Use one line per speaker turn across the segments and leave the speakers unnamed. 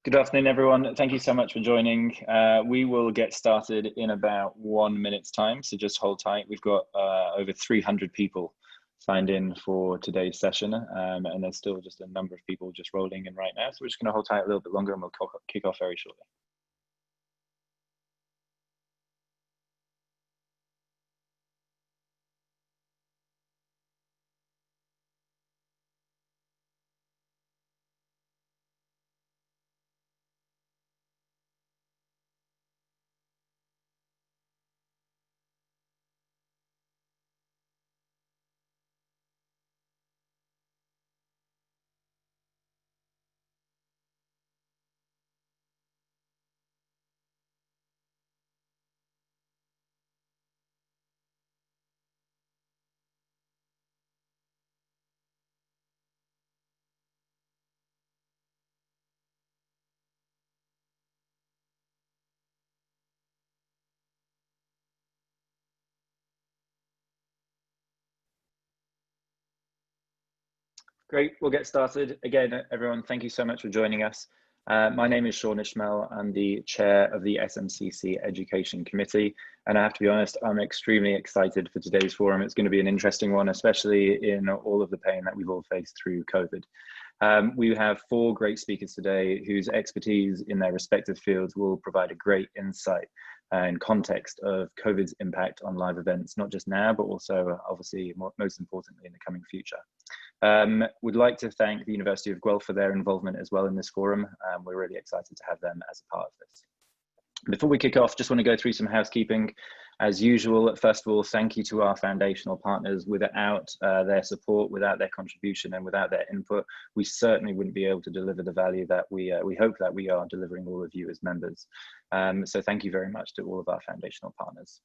Good afternoon, everyone. Thank you so much for joining. We will get started in about 1 minute's time, so just hold tight. We've got over 300 people signed in for today's session, and there's still just a number of people just rolling in right now. So we're just going to hold tight a little bit longer and we'll kick off very shortly. Great, we'll get started. Again, everyone, thank you so much for joining us. My name is Sean Ishmael. I'm the chair of the SMCC Education Committee. And I have to be honest, I'm extremely excited for today's forum. It's going to be an interesting one, especially in all of the pain that we've all faced through COVID. We have 4 great speakers today whose expertise in their respective fields will provide a great insight and context of COVID's impact on live events, not just now, but also obviously most importantly in the coming future. We'd like to thank the University of Guelph for their involvement as well in this forum. We're really excited to have them as a part of this. Before we kick off, just want to go through some housekeeping. As usual, first of all, thank you to our foundational partners. Without their support, without their contribution, and without their input, we certainly wouldn't be able to deliver the value that we hope that we are delivering all of you as members. So thank you very much to all of our foundational partners.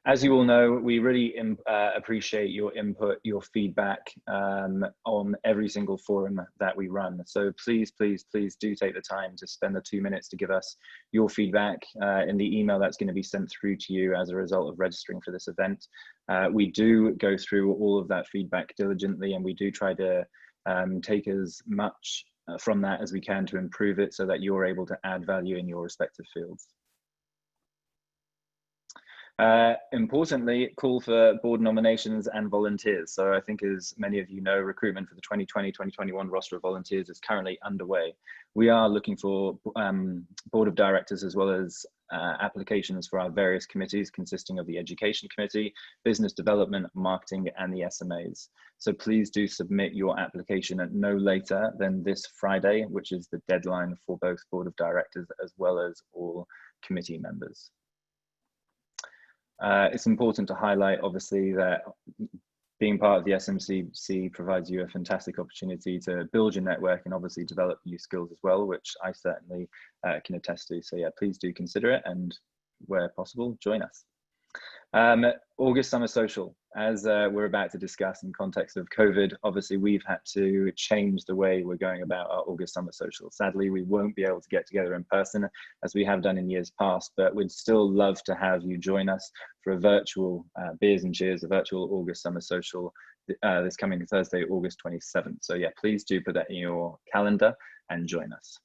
As you all know, we really appreciate your input, your feedback on every single forum that we run. So please, please, please do take the time to spend the 2 minutes to give us your feedback in the email that's going to be sent through to you as a result of registering for this event. We do go through all of that feedback diligently, and we do try to take as much from that as we can to improve it so that you're able to add value in your respective fields. Importantly, call for board nominations and volunteers. So I think, as many of you know, recruitment for the 2020-2021 roster of volunteers is currently underway. We are looking for board of directors as well as applications for our various committees consisting of the Education Committee, Business Development, Marketing, and the SMAs. So please do submit your application at no later than this Friday, which is the deadline for both board of directors as well as all committee members. It's important to highlight, obviously, that being part of the SMCC provides you a fantastic opportunity to build your network and obviously develop new skills as well, which I certainly can attest to. So yeah, please do consider it, and where possible, join us. August Summer Social, as we're about to discuss in context of COVID, obviously we've had to change the way we're going about our August Summer Social. Sadly, we won't be able to get together in person as we have done in years past, but we'd still love to have you join us for a virtual Beers and Cheers, a virtual August Summer Social this coming Thursday, August 27th. So yeah, please do put that in your calendar and join us.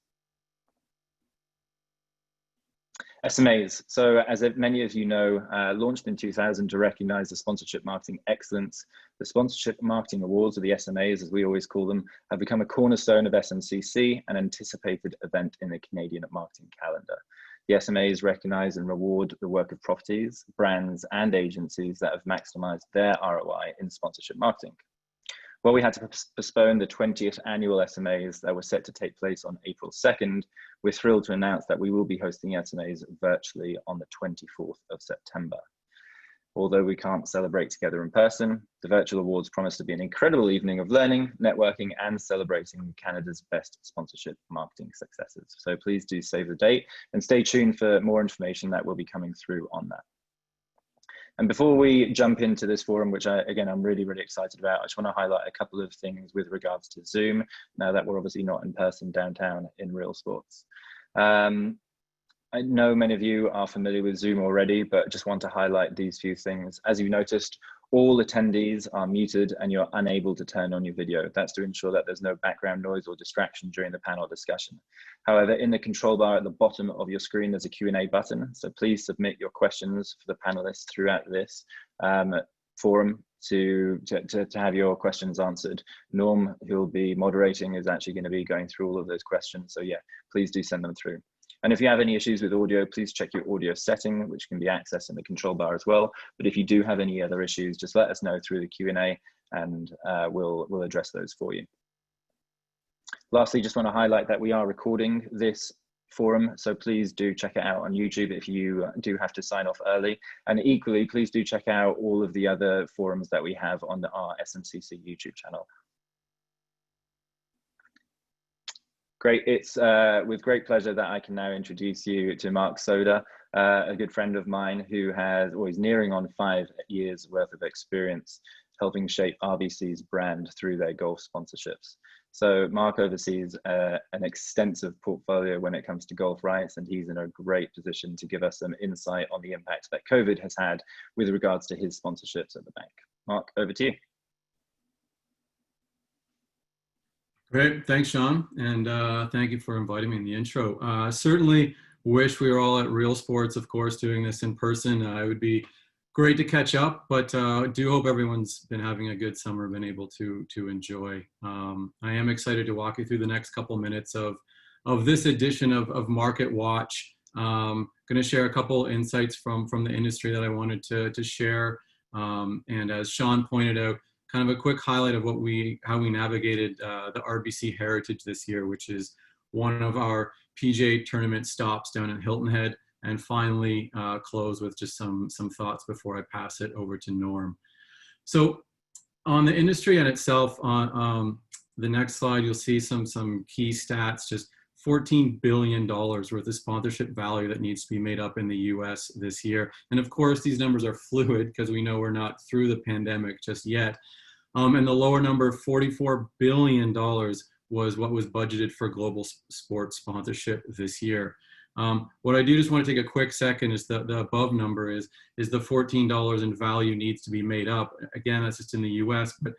SMAs, so as many of you know, launched in 2000 to recognize the sponsorship marketing excellence. The Sponsorship Marketing Awards, or the SMAs as we always call them, have become a cornerstone of SMCC, an anticipated event in the Canadian marketing calendar. The SMAs recognize and reward the work of properties, brands, and agencies that have maximized their ROI in sponsorship marketing. Well, we had to postpone the 20th annual SMAs that were set to take place on April 2nd. We're thrilled to announce that we will be hosting SMAs virtually on the 24th of September. Although we can't celebrate together in person, the virtual awards promise to be an incredible evening of learning, networking, and celebrating Canada's best sponsorship marketing successes. So please do save the date and stay tuned for more information that will be coming through on that. And before we jump into this forum, which I'm really, really excited about, I just want to highlight a couple of things with regards to Zoom, now that we're obviously not in person downtown in Real Sports. I know many of you are familiar with Zoom already, but just want to highlight these few things. As you noticed, All attendees are muted and you're unable to turn on your video. That's to ensure that there's no background noise or distraction during the panel discussion. However, in the control bar at the bottom of your screen, there's a Q&A button. So please submit your questions for the panelists throughout this forum to have your questions answered. Norm, who'll be moderating, is actually going to be going through all of those questions. So yeah, please do send them through. And if you have any issues with audio, please check your audio setting, which can be accessed in the control bar as well. But if you do have any other issues, just let us know through the Q&A and we'll address those for you. Lastly, just want to highlight that we are recording this forum, so please do check it out on YouTube if you do have to sign off early. And equally, please do check out all of the other forums that we have on our SMCC YouTube channel. Great, it's with great pleasure that I can now introduce you to Mark Soda, a good friend of mine who has always nearing on 5 years worth of experience helping shape RBC's brand through their golf sponsorships. So Mark oversees an extensive portfolio when it comes to golf rights, and he's in a great position to give us some insight on the impact that COVID has had with regards to his sponsorships at the bank. Mark, over to you.
Great, thanks, Sean, and thank you for inviting me in the intro. Certainly wish we were all at Real Sports, of course, doing this in person. It would be great to catch up, but do hope everyone's been having a good summer, been able to enjoy. I am excited to walk you through the next couple minutes of this edition of Market Watch. Going to share a couple insights from the industry that I wanted to share, and as Sean pointed out, kind of a quick highlight of how we navigated the RBC Heritage this year, which is one of our PGA tournament stops down at Hilton Head, and finally close with just some thoughts before I pass it over to Norm. So on the industry and itself, on the next slide, you'll see some key stats, just $14 billion worth of sponsorship value that needs to be made up in the US this year. And of course, these numbers are fluid because we know we're not through the pandemic just yet. And the lower number, $44 billion, was what was budgeted for global sports sponsorship this year. What I do just want to take a quick second is the above number is the $14 in value needs to be made up. Again, that's just in the US, but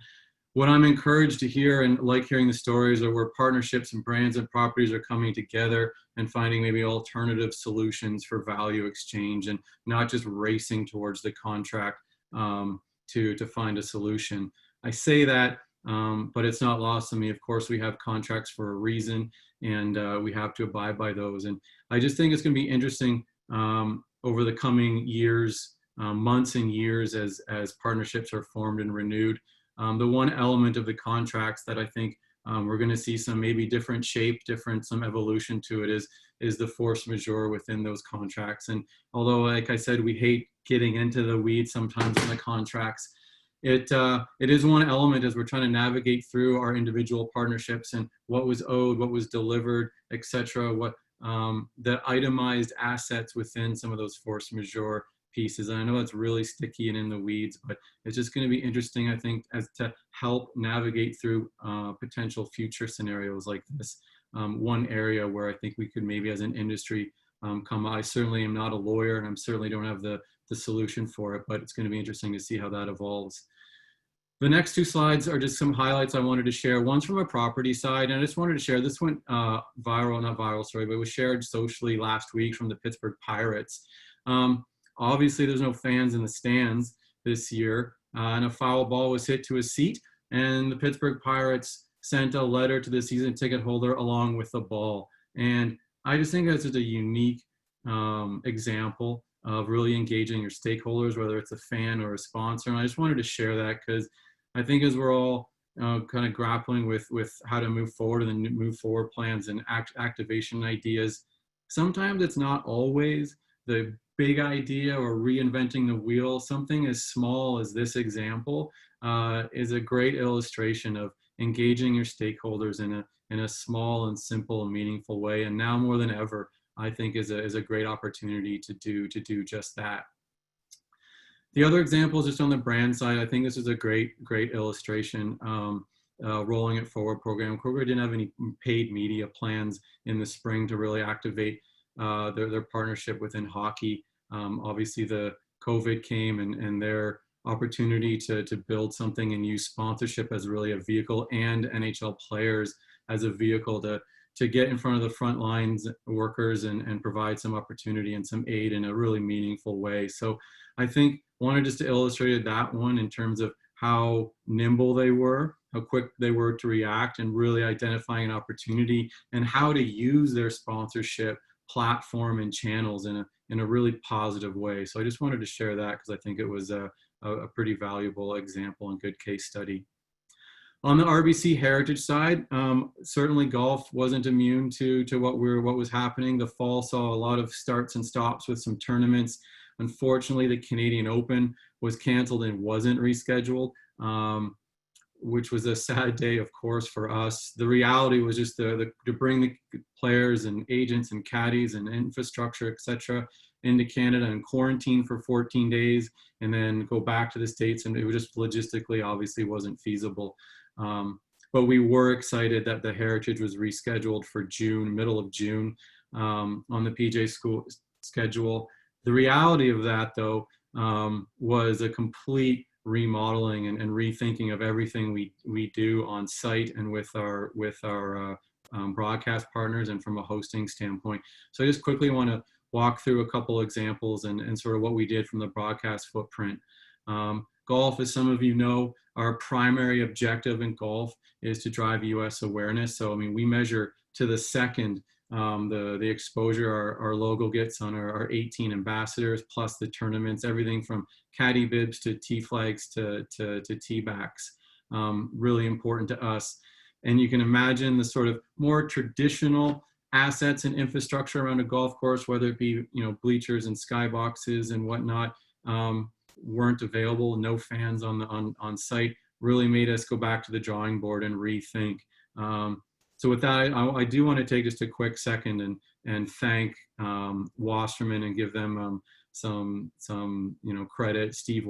what I'm encouraged to hear and like hearing the stories are where partnerships and brands and properties are coming together and finding maybe alternative solutions for value exchange and not just racing towards the contract to find a solution. I say that, but it's not lost on me. Of course, we have contracts for a reason, and we have to abide by those. And I just think it's going to be interesting over the coming years, months and years as partnerships are formed and renewed. The one element of the contracts that I think we're going to see some maybe different shape, some evolution to it is the force majeure within those contracts. And although, like I said, we hate getting into the weeds sometimes in the contracts, it is one element as we're trying to navigate through our individual partnerships and what was owed, what was delivered, etc. What the itemized assets within some of those force majeure pieces. And I know that's really sticky and in the weeds, but it's just going to be interesting, I think, as to help navigate through potential future scenarios like this. One area where I think we could maybe as an industry I certainly am not a lawyer, and I certainly don't have the solution for it, but it's going to be interesting to see how that evolves. The next two slides are just some highlights I wanted to share. One's from a property side, and I just wanted to share, this went not viral, sorry, but it was shared socially last week from the Pittsburgh Pirates. Obviously, there's no fans in the stands this year, and a foul ball was hit to a seat, and the Pittsburgh Pirates sent a letter to the season ticket holder along with the ball. And I just think that's just a unique example of really engaging your stakeholders, whether it's a fan or a sponsor. And I just wanted to share that because I think as we're all kind of grappling with how to move forward and then move forward plans and activation ideas, sometimes it's not always the big idea or reinventing the wheel. Something as small as this example is a great illustration of engaging your stakeholders in a small and simple and meaningful way. And now more than ever, I think is a great opportunity to do just that. The other example is just on the brand side. I think this is a great illustration. Rolling It Forward program. Kroger didn't have any paid media plans in the spring to really activate their partnership within hockey. Obviously, the COVID came and their opportunity to build something and use sponsorship as really a vehicle, and NHL players as a vehicle to get in front of the front lines workers and provide some opportunity and some aid in a really meaningful way. So I think wanted just to illustrate that one in terms of how nimble they were, how quick they were to react, and really identifying an opportunity and how to use their sponsorship platform and channels in a really positive way. So I just wanted to share that because I think it was a pretty valuable example and good case study. On the RBC Heritage side, certainly golf wasn't immune to what was happening. The fall saw a lot of starts and stops with some tournaments. Unfortunately, the Canadian Open was canceled and wasn't rescheduled, which was a sad day, of course, for us. The reality was just to bring the players and agents and caddies and infrastructure, et cetera, into Canada and quarantine for 14 days and then go back to the States. And it was just logistically, obviously wasn't feasible. But we were excited that the Heritage was rescheduled for June, middle of June, on the PJ school schedule. The reality of that, though, was a complete remodeling and rethinking of everything we do on site and with our broadcast partners and from a hosting standpoint. So I just quickly want to walk through a couple examples and sort of what we did from the broadcast footprint. Golf, as some of you know, our primary objective in golf is to drive US awareness. So, I mean, we measure to the second the exposure our logo gets on our 18 ambassadors, plus the tournaments, everything from caddy bibs to tee flags to tee backs. Really important to us. And you can imagine the sort of more traditional assets and infrastructure around a golf course, whether it be, you know, bleachers and skyboxes and whatnot, weren't available. No fans on site. Really made us go back to the drawing board and rethink. So with that, I do want to take just a quick second and thank Wasserman and give them some credit. Steve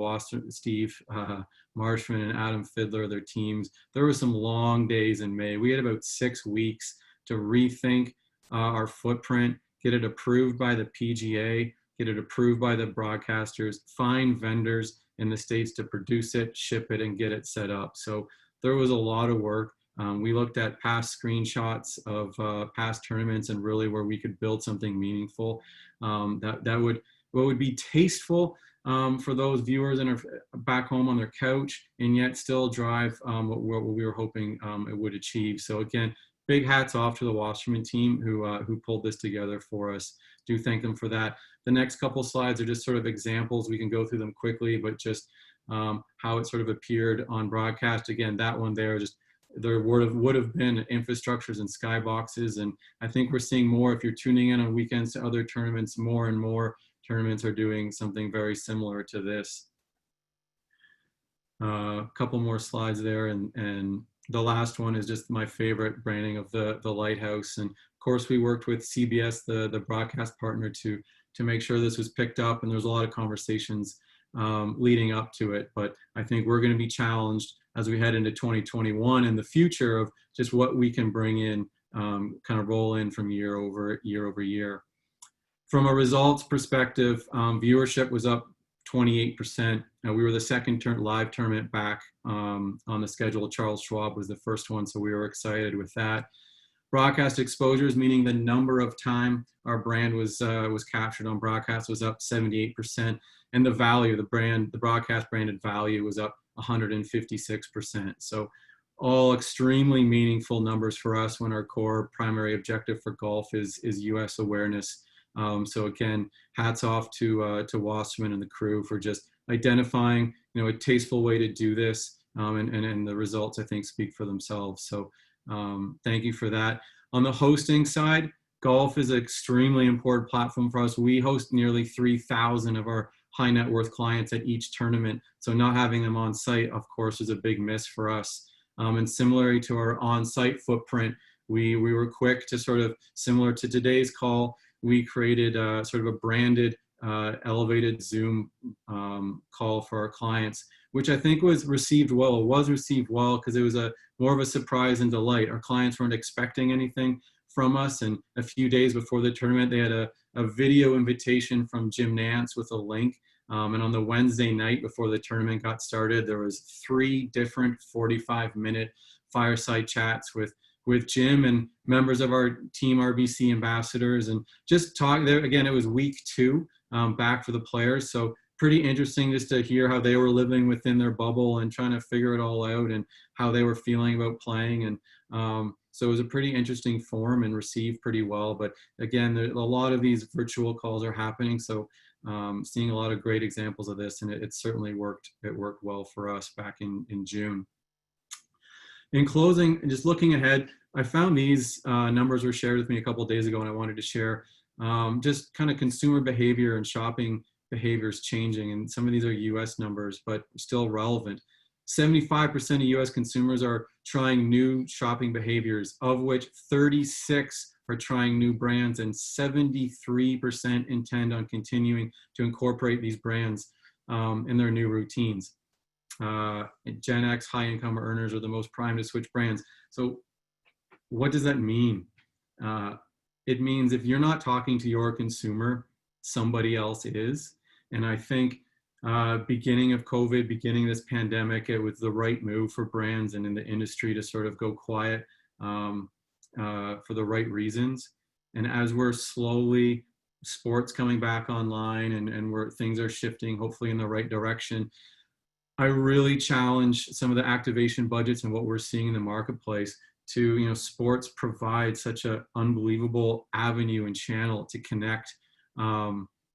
Marshman and Adam Fiddler, their teams. There were some long days in May. We had about 6 weeks to rethink our footprint, get it approved by the PGA, get it approved by the broadcasters, find vendors in the States to produce it, ship it, and get it set up. So there was a lot of work. We looked at past screenshots of past tournaments and really where we could build something meaningful what would be tasteful for those viewers and back home on their couch, and yet still drive what we were hoping it would achieve. So again, big hats off to the Wasserman team who pulled this together for us. Do thank them for that. The next couple slides are just sort of examples. We can go through them quickly, but just how it sort of appeared on broadcast. Again, that one there would have been infrastructures and skyboxes, and I think we're seeing more. If you're tuning in on weekends to other tournaments, more and more tournaments are doing something very similar to this. A couple more slides there, and the last one is just my favorite branding of the lighthouse. And of course, we worked with CBS, the broadcast partner, to make sure this was picked up, and there's a lot of conversations leading up to it. But I think we're going to be challenged as we head into 2021 and the future of just what we can bring in, kind of roll in from year over year. From a results perspective, viewership was up 28%. We were the second live tournament back on the schedule. Charles Schwab was the first one, so we were excited with that. Broadcast exposures, meaning the number of time our brand was captured on broadcast, was up 78%, and the value, the broadcast branded value, was up 156%. So all extremely meaningful numbers for us when our core primary objective for golf is US awareness. So again, hats off to Wasserman and the crew for just identifying, a tasteful way to do this, and the results, I think, speak for themselves. So thank you for that. On the hosting side, golf is an extremely important platform for us. We host nearly 3,000 of our high net worth clients at each tournament. So not having them on site, of course, is a big miss for us. And similarly to our on-site footprint, we were quick to sort of, similar to today's call, we created sort of a branded elevated Zoom call for our clients, which I think was received well. It was received well because it was more of a surprise and delight. Our clients weren't expecting anything from us, and a few days before the tournament, they had a video invitation from Jim Nance with a link And on the Wednesday night before the tournament got started, there was 3 different 45-minute fireside chats with Jim and members of our team RBC ambassadors, and just talk there. Again, it was week 2 back for the players. So pretty interesting just to hear how they were living within their bubble and trying to figure it all out and how they were feeling about playing. And so it was a pretty interesting forum and received pretty well. But again, a lot of these virtual calls are happening. So seeing a lot of great examples of this, and it certainly worked. It worked well for us back in June. In closing, just looking ahead, I found these numbers were shared with me a couple of days ago, and I wanted to share just kind of consumer behavior and shopping behaviors changing. And some of these are US numbers, but still relevant. 75% of US consumers are trying new shopping behaviors, of which 36 are trying new brands, and 73% intend on continuing to incorporate these brands in their new routines. Gen X high income earners are the most primed to switch brands. So what does that mean? It means if you're not talking to your consumer, somebody else is. And I think beginning of COVID, beginning this pandemic, it was the right move for brands and in the industry to sort of go quiet for the right reasons. And as we're slowly, sports coming back online and where things are shifting, hopefully in the right direction, I really challenge some of the activation budgets and what we're seeing in the marketplace to, sports provide such an unbelievable avenue and channel to connect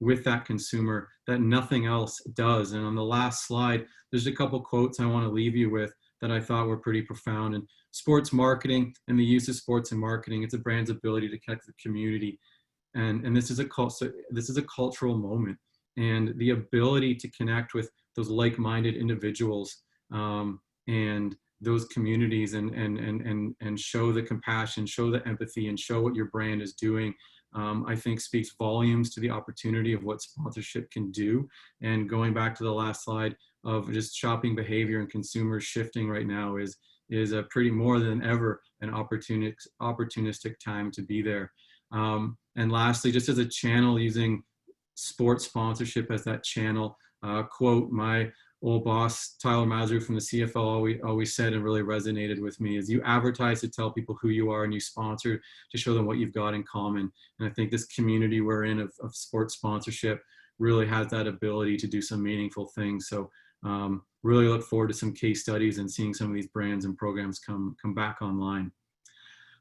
with that consumer that nothing else does. And on the last slide, there's a couple quotes I want to leave you with that I thought were pretty profound. And sports marketing and the use of sports in marketing, it's a brand's ability to connect the community. And this is a cultural moment, and the ability to connect with those like-minded individuals and those communities and show the compassion, show the empathy, and show what your brand is doing, I think speaks volumes to the opportunity of what sponsorship can do. And going back to the last slide of just shopping behavior and consumers shifting right now is a pretty more than ever an opportunistic time to be there. And lastly, just as a channel, using sports sponsorship as that channel, quote my old boss, Tyler Mazur from the CFL always said and really resonated with me is you advertise to tell people who you are, and you sponsor to show them what you've got in common. And I think this community we're in of sports sponsorship really has that ability to do some meaningful things. So really look forward to some case studies and seeing some of these brands and programs come back online.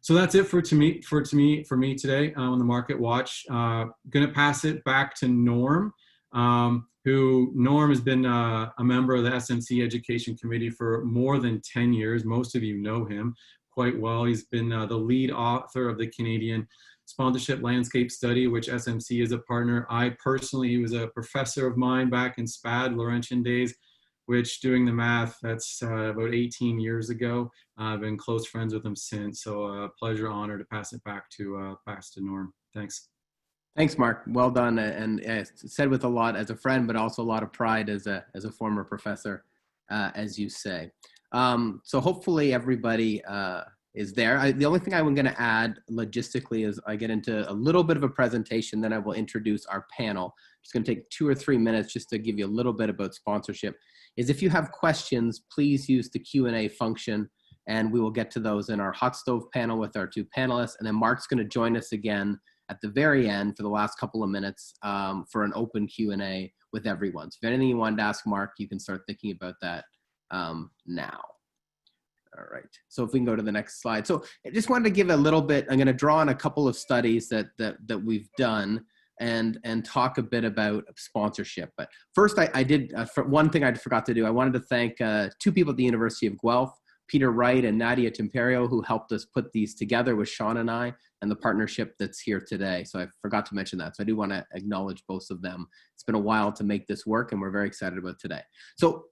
So that's it for me today on the Market Watch. Gonna pass it back to Norm. Norm has been a member of the SMC Education Committee for more than 10 years. Most of you know him quite well. He's been the lead author of the Canadian Sponsorship Landscape Study, which SMC is a partner. He was a professor of mine back in SPAD, Laurentian days, which, doing the math, that's about 18 years ago. I've been close friends with him since. So pleasure, honor to pass it back to Norm. Thanks.
Thanks, Mark. Well done, and said with a lot as a friend, but also a lot of pride as a former professor, as you say. So hopefully everybody is there. The only thing I'm going to add logistically is I get into a little bit of a presentation, then I will introduce our panel. It's going to take 2 or 3 minutes just to give you a little bit about sponsorship. Is if you have questions, please use the Q&A function, and we will get to those in our hot stove panel with our 2 panelists. And then Mark's going to join us again at the very end for the last couple of minutes for an open Q&A with everyone. So if anything you wanted to ask Mark, you can start thinking about that now. All right, so if we can go to the next slide. So I just wanted to give a little bit, I'm gonna draw on a couple of studies that we've done and talk a bit about sponsorship. But first I did, one thing I forgot to do, I wanted to thank 2 people at the University of Guelph, Peter Wright and Nadia Temperio, who helped us put these together with Sean and I, and the partnership that's here today. So I forgot to mention that. So I do want to acknowledge both of them. It's been a while to make this work, and we're very excited about today. So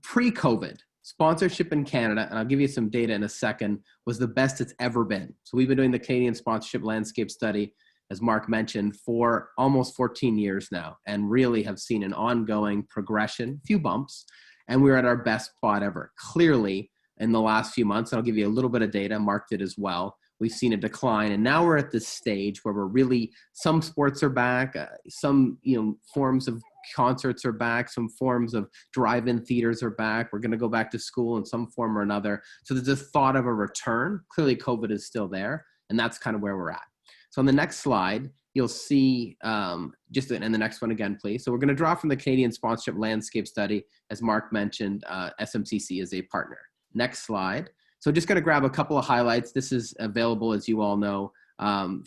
pre-COVID, sponsorship in Canada, and I'll give you some data in a second, was the best it's ever been. So we've been doing the Canadian Sponsorship Landscape Study, as Mark mentioned, for almost 14 years now, and really have seen an ongoing progression, few bumps, and we're at our best spot ever. Clearly, in the last few months, and I'll give you a little bit of data, Mark did as well, we've seen a decline. And now we're at this stage where we're really, some sports are back, some, forms of concerts are back, some forms of drive-in theaters are back. We're going to go back to school in some form or another. So there's a thought of a return. Clearly COVID is still there, and that's kind of where we're at. So on the next slide, you'll see, and the next one again, please. So we're going to draw from the Canadian Sponsorship Landscape Study. As Mark mentioned, SMCC is a partner. Next slide. So just going to grab a couple of highlights. This is available, as you all know,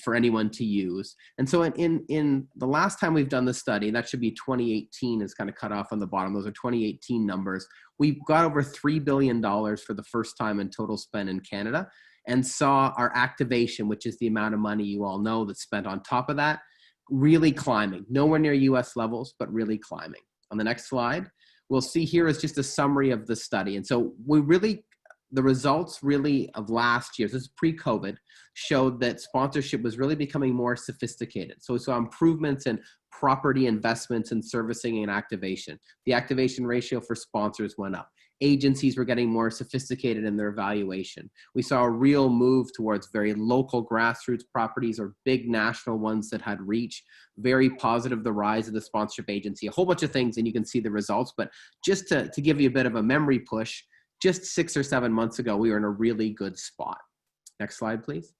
for anyone to use. And so in the last time we've done the study, that should be 2018 is kind of cut off on the bottom. Those are 2018 numbers. We've got over $3 billion for the first time in total spend in Canada, and saw our activation, which is the amount of money you all know that's spent on top of that, really climbing. Nowhere near US levels, but really climbing. On the next slide, we'll see here is just a summary of the study. And so the results really of last year, this is pre-COVID, showed that sponsorship was really becoming more sophisticated. So we saw improvements in property investments and servicing and activation. The activation ratio for sponsors went up. Agencies were getting more sophisticated in their evaluation. We saw a real move towards very local grassroots properties or big national ones that had reach. Very positive, the rise of the sponsorship agency, a whole bunch of things, and you can see the results. But just to give you a bit of a memory push, just 6 or 7 months ago, we were in a really good spot. Next slide, please.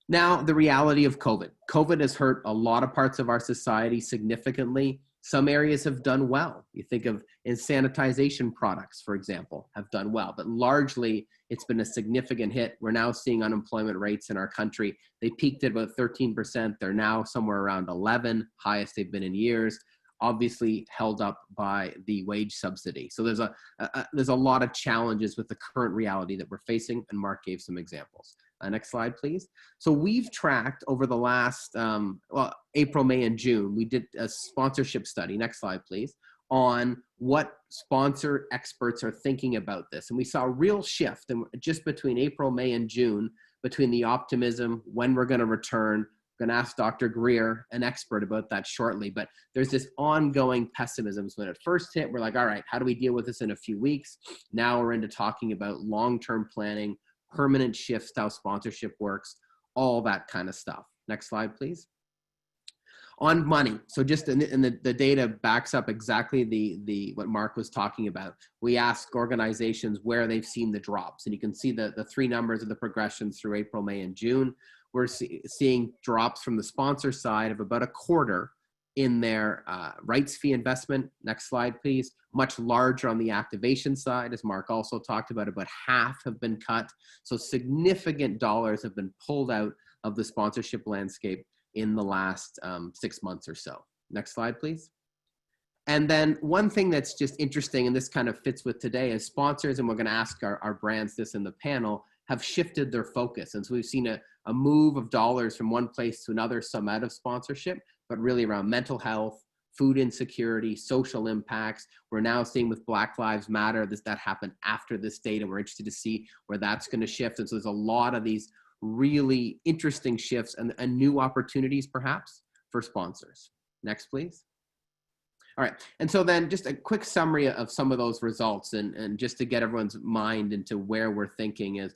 Now, the reality of COVID. COVID has hurt a lot of parts of our society significantly. Some areas have done well. You think of sanitization products, for example, have done well, but largely it's been a significant hit. We're now seeing unemployment rates in our country. They peaked at about 13%. They're now somewhere around 11, highest they've been in years, obviously held up by the wage subsidy. So there's a lot of challenges with the current reality that we're facing, and Mark gave some examples. Next slide, please. So we've tracked over the last, April, May, and June, we did a sponsorship study, next slide, please, on what sponsor experts are thinking about this. And we saw a real shift just between April, May, and June, between the optimism, when we're going to return. I'm going to ask Dr. Greer, an expert, about that shortly, but there's this ongoing pessimism. So when it first hit, we're like, all right, how do we deal with this in a few weeks? Now we're into talking about long-term planning, permanent shifts, how sponsorship works, all that kind of stuff. Next slide, please. On money, so just the data backs up exactly what Mark was talking about. We ask organizations where they've seen the drops, and you can see the three numbers of the progressions through April, May, and June. We're seeing drops from the sponsor side of about a quarter in their rights fee investment. Next slide, please. Much larger on the activation side, as Mark also talked about half have been cut. So significant dollars have been pulled out of the sponsorship landscape in the last 6 months or so. Next slide, please. And then one thing that's just interesting, and this kind of fits with today, is sponsors, and we're going to ask our brands this in the panel, have shifted their focus. And so we've seen a move of dollars from one place to another, some out of sponsorship, but really around mental health, food insecurity, social impacts. We're now seeing with Black Lives Matter, that happened after this date, and we're interested to see where that's going to shift. And so there's a lot of these really interesting shifts and new opportunities perhaps for sponsors. Next, please. All right, and so then just a quick summary of some of those results, and just to get everyone's mind into where we're thinking is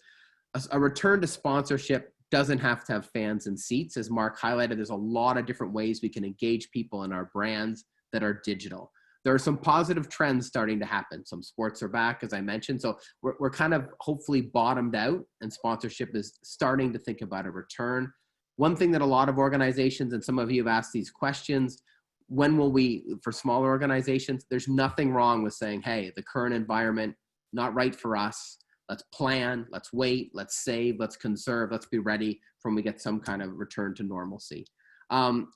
a return to sponsorship doesn't have to have fans and seats. As Mark highlighted, there's a lot of different ways we can engage people in our brands that are digital. There are some positive trends starting to happen. Some sports are back, as I mentioned. So we're kind of hopefully bottomed out, and sponsorship is starting to think about a return. One thing that a lot of organizations, and some of you have asked these questions, when will we, for smaller organizations, there's nothing wrong with saying, hey, the current environment, not right for us. Let's plan, let's wait, let's save, let's conserve, let's be ready for when we get some kind of return to normalcy.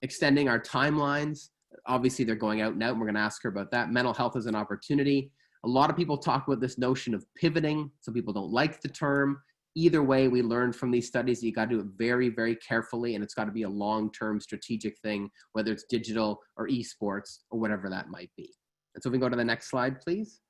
Extending our timelines. Obviously, they're going out now, and we're going to ask her about that. Mental health is an opportunity. A lot of people talk about this notion of pivoting. Some people don't like the term. Either way, we learned from these studies that you got to do it very, very carefully, and it's got to be a long-term strategic thing, whether it's digital or esports or whatever that might be. And so if we go to the next slide, please.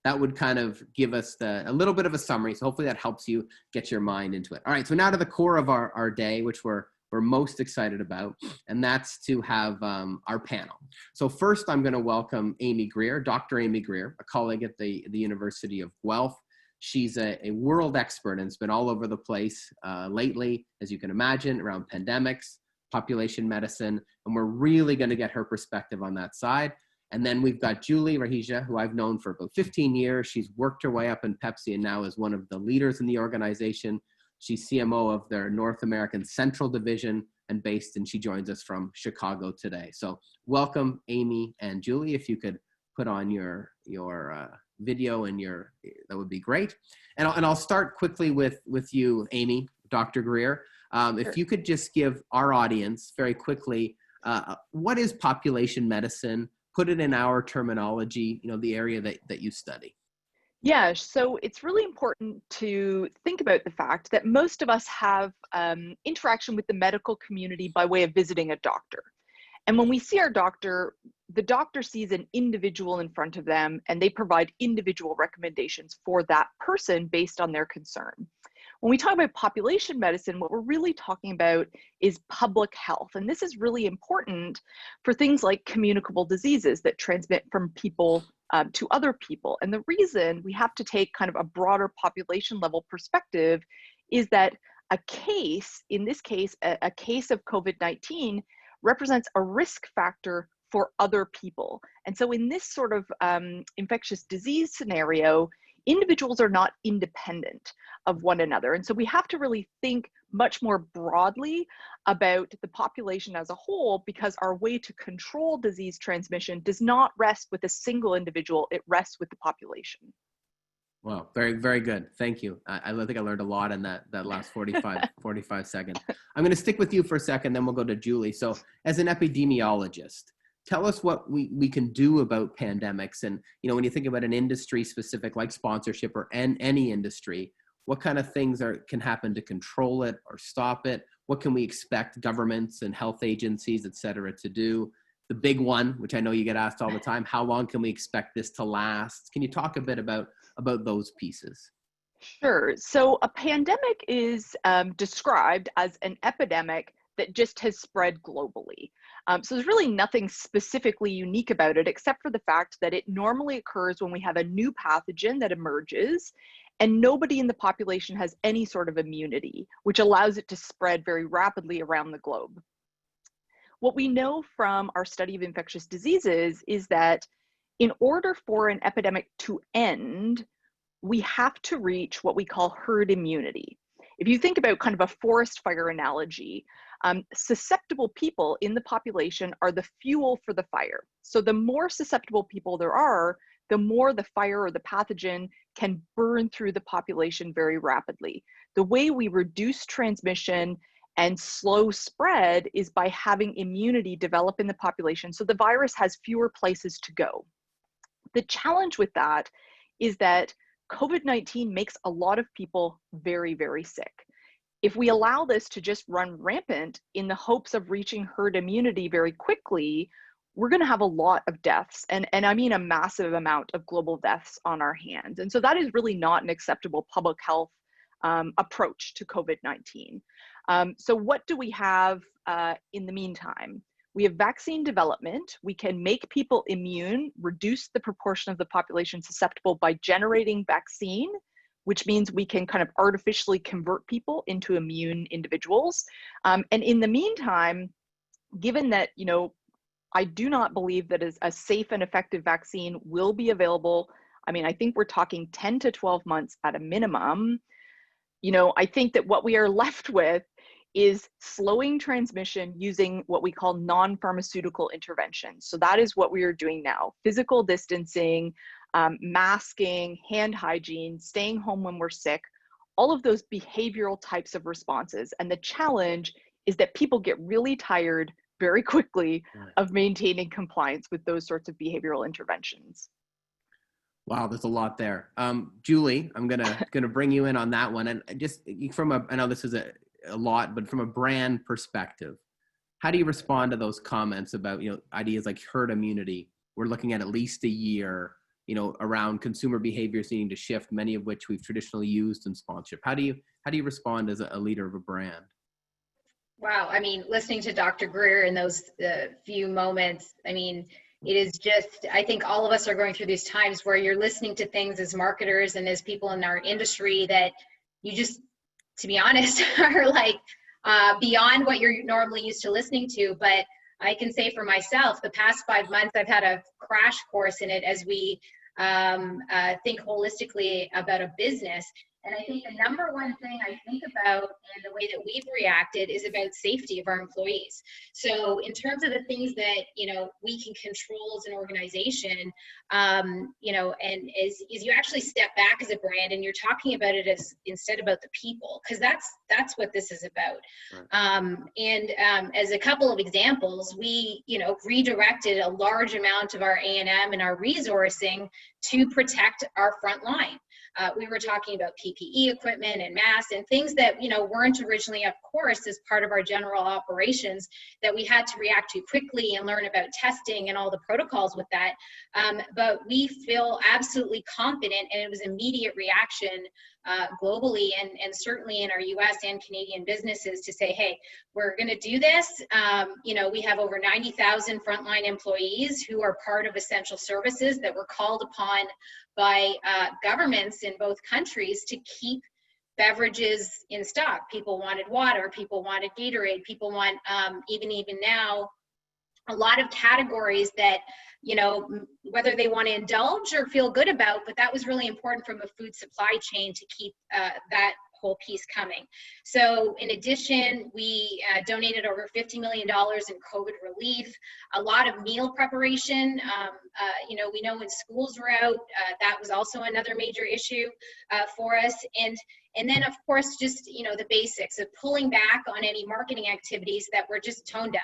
That would kind of give us a little bit of a summary. So hopefully that helps you get your mind into it. All right, so now to the core of our day, which we're most excited about, and that's to have our panel. So first, I'm going to welcome Amy Greer, Dr. Amy Greer, a colleague at the University of Guelph. She's a world expert and has been all over the place lately, as you can imagine, around pandemics, population medicine, and we're really going to get her perspective on that side. And then we've got Julie Rahija, who I've known for about 15 years. She's worked her way up in Pepsi and now is one of the leaders in the organization. She's CMO of their North American Central Division and she joins us from Chicago today. So welcome, Amy and Julie. If you could put on your video and that would be great. And I'll start quickly with you, Amy, Dr. Greer.
Sure.
If you could just give our audience very quickly, what is population medicine? Put it in our terminology, the area that you study.
Yeah, so it's really important to think about the fact that most of us have interaction with the medical community by way of visiting a doctor. And when we see our doctor, the doctor sees an individual in front of them and they provide individual recommendations for that person based on their concern. When we talk about population medicine, what we're really talking about is public health. And this is really important for things like communicable diseases that transmit from people to other people. And the reason we have to take kind of a broader population level perspective is that a case, in this case, a case of COVID-19 represents a risk factor for other people. And so in this sort of infectious disease scenario, individuals are not independent of one another. And so we have to really think much more broadly about the population as a whole, because our way to control disease transmission does not rest with a single individual, it rests with the population.
Wow, very, very good. Thank you. I think I learned a lot in that last 45 seconds. I'm going to stick with you for a second, then we'll go to Julie. So as an epidemiologist, tell us what we can do about pandemics. And, when you think about an industry specific like sponsorship or any industry, what kind of things can happen to control it or stop it? What can we expect governments and health agencies, et cetera, to do? The big one, which I know you get asked all the time, how long can we expect this to last? Can you talk a bit about those pieces?
Sure. So a pandemic is described as an epidemic that just has spread globally. So there's really nothing specifically unique about it, except for the fact that it normally occurs when we have a new pathogen that emerges and nobody in the population has any sort of immunity, which allows it to spread very rapidly around the globe. What we know from our study of infectious diseases is that in order for an epidemic to end, we have to reach what we call herd immunity. If you think about kind of a forest fire analogy, susceptible people in the population are the fuel for the fire. So the more susceptible people there are, the more the fire or the pathogen can burn through the population very rapidly. The way we reduce transmission and slow spread is by having immunity develop in the population so the virus has fewer places to go. The challenge with that is that COVID-19 makes a lot of people very, very sick. If we allow this to just run rampant in the hopes of reaching herd immunity very quickly, we're going to have a lot of deaths, and I mean a massive amount of global deaths on our hands. And so that is really not an acceptable public health approach to COVID-19. So what do we have in the meantime? We have vaccine development. We can make people immune, reduce the proportion of the population susceptible by generating vaccine, which means we can kind of artificially convert people into immune individuals. And in the meantime, given that, I do not believe that a safe and effective vaccine will be available. I mean, I think we're talking 10 to 12 months at a minimum. I think that what we are left with is slowing transmission using what we call non-pharmaceutical interventions. So that is what we are doing now. Physical distancing, masking, hand hygiene, staying home when we're sick, all of those behavioral types of responses. And the challenge is that people get really tired very quickly of maintaining compliance with those sorts of behavioral interventions.
Wow, there's a lot there. Julie, I'm gonna bring you in on that one. And just I know this is a lot, but from a brand perspective, how do you respond to those comments about, ideas like herd immunity? We're looking at least a year, around consumer behaviors needing to shift, many of which we've traditionally used in sponsorship. How do you respond as a leader of a brand?
Wow, I mean, listening to Dr. Greer in those few moments, I mean, it is just, I think all of us are going through these times where you're listening to things as marketers and as people in our industry that you just, to be honest, are like beyond what you're normally used to listening to. But I can say for myself, the past 5 months, I've had a crash course in it as we think holistically about a business. And I think the number one thing I think about and the way that we've reacted is about safety of our employees. So in terms of the things that, you know, we can control as an organization, you know, and as you actually step back as a brand and you're talking about it as instead about the people, because that's what this is about. Right. As a couple of examples, we, you know, redirected a large amount of our A&M and our resourcing to protect our front line. We were talking about PPE equipment and masks and things that, you know, weren't originally, of course, as part of our general operations, that we had to react to quickly and learn about testing and all the protocols with that. But we feel absolutely confident, and it was immediate reaction globally and certainly in our US and Canadian businesses to say, hey, we're going to do this. You know, we have over 90,000 frontline employees who are part of essential services that were called upon by governments in both countries to keep beverages in stock. People wanted water, people wanted Gatorade, people want, even now, a lot of categories that, you know, whether they want to indulge or feel good about, but that was really important from a food supply chain to keep that whole piece coming. So in addition, we donated over $50 million in COVID relief, a lot of meal preparation. You know, we know when schools were out, that was also another major issue for us. And then, of course, just, you know, the basics of pulling back on any marketing activities that were just tone deaf